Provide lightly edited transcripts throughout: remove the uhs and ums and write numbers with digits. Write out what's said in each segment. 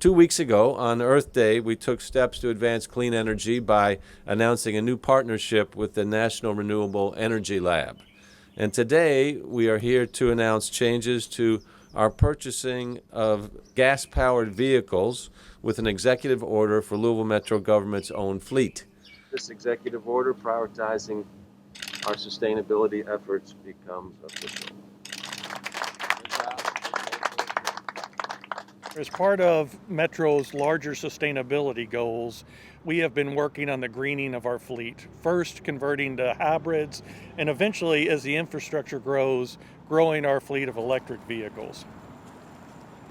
2 weeks ago, on Earth Day, we took steps to advance clean energy by announcing a new partnership with the National Renewable Energy Lab. And today, we are here to announce changes to our purchasing of gas-powered vehicles with an executive order for Louisville Metro Government's own fleet. This executive order prioritizing our sustainability efforts becomes official. As part of Metro's larger sustainability goals, we have been working on the greening of our fleet. First, converting to hybrids, and eventually, as the infrastructure grows, growing our fleet of electric vehicles.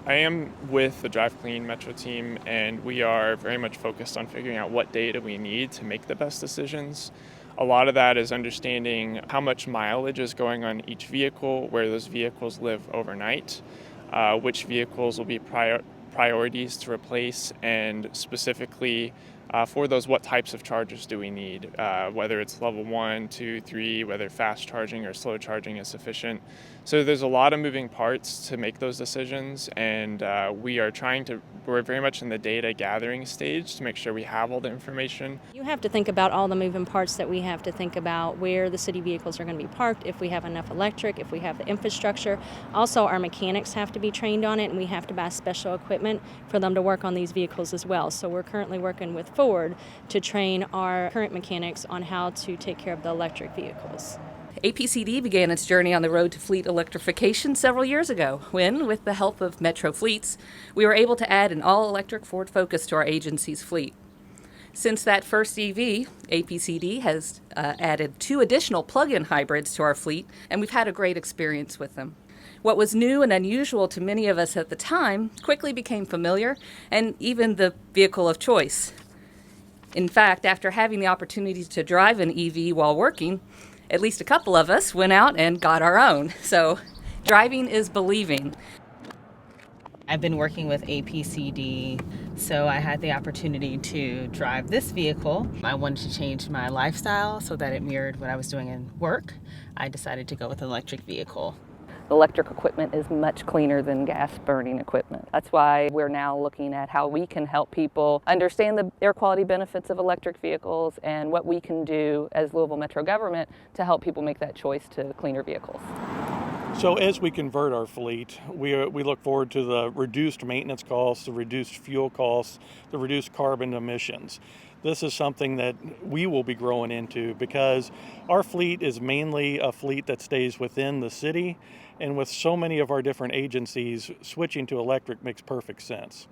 I am with the Drive Clean Metro team, and we are very much focused on figuring out what data we need to make the best decisions. A lot of that is understanding how much mileage is going on each vehicle, where those vehicles live overnight, which vehicles will be priorities to replace, and specifically for those, what types of chargers do we need, whether it's level 1, 2, 3, whether fast charging or slow charging is sufficient. So there's a lot of moving parts to make those decisions, and we're very much in the data gathering stage to make sure we have all the information. You have to think about all the moving parts that we have to think about, where the city vehicles are going to be parked, if we have enough electric, if we have the infrastructure. Also, our mechanics have to be trained on it, and we have to buy special equipment for them to work on these vehicles as well. So we're currently working with Ford to train our current mechanics on how to take care of the electric vehicles. APCD began its journey on the road to fleet electrification several years ago when, with the help of Metro Fleets, we were able to add an all-electric Ford Focus to our agency's fleet. Since that first EV, APCD has added 2 additional plug-in hybrids to our fleet, and we've had a great experience with them. What was new and unusual to many of us at the time quickly became familiar and even the vehicle of choice. In fact, after having the opportunity to drive an EV while working, at least a couple of us went out and got our own. So driving is believing. I've been working with APCD, so I had the opportunity to drive this vehicle. I wanted to change my lifestyle so that it mirrored what I was doing in work. I decided to go with an electric vehicle. Electric equipment is much cleaner than gas-burning equipment. That's why we're now looking at how we can help people understand the air quality benefits of electric vehicles and what we can do as Louisville Metro Government to help people make that choice to cleaner vehicles. So as we convert our fleet, we look forward to the reduced maintenance costs, the reduced fuel costs, the reduced carbon emissions. This is something that we will be growing into because our fleet is mainly a fleet that stays within the city, and with so many of our different agencies, switching to electric makes perfect sense.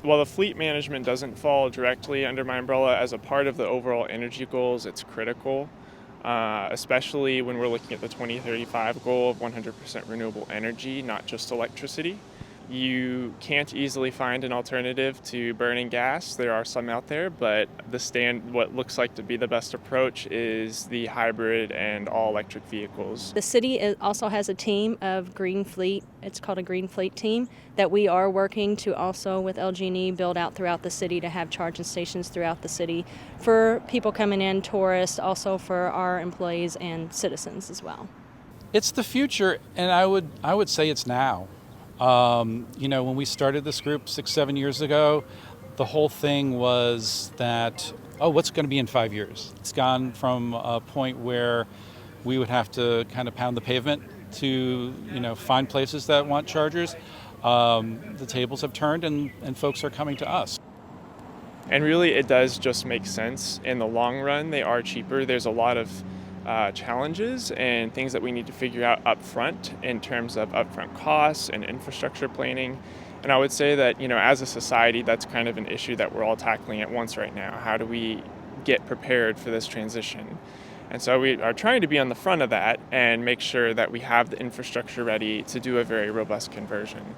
While the fleet management doesn't fall directly under my umbrella, as a part of the overall energy goals, it's critical, especially when we're looking at the 2035 goal of 100% renewable energy, not just electricity. You can't easily find an alternative to burning gas. There are some out there, but what looks like to be the best approach is the hybrid and all-electric vehicles. The city also has a team of Green Fleet. It's called a Green Fleet team that we are working to also with LG&E build out throughout the city to have charging stations throughout the city for people coming in, tourists, also for our employees and citizens as well. It's the future, and I would say it's now. When we started this group 6-7 years ago, the whole thing was that, what's going to be in 5 years? It's gone from a point where we would have to kind of pound the pavement to, find places that want chargers. The tables have turned and folks are coming to us. And really, it does just make sense. In the long run, they are cheaper. There's a lot of challenges and things that we need to figure out up front in terms of upfront costs and infrastructure planning. And I would say that, as a society, that's kind of an issue that we're all tackling at once right now. How do we get prepared for this transition? And so we are trying to be on the front of that and make sure that we have the infrastructure ready to do a very robust conversion.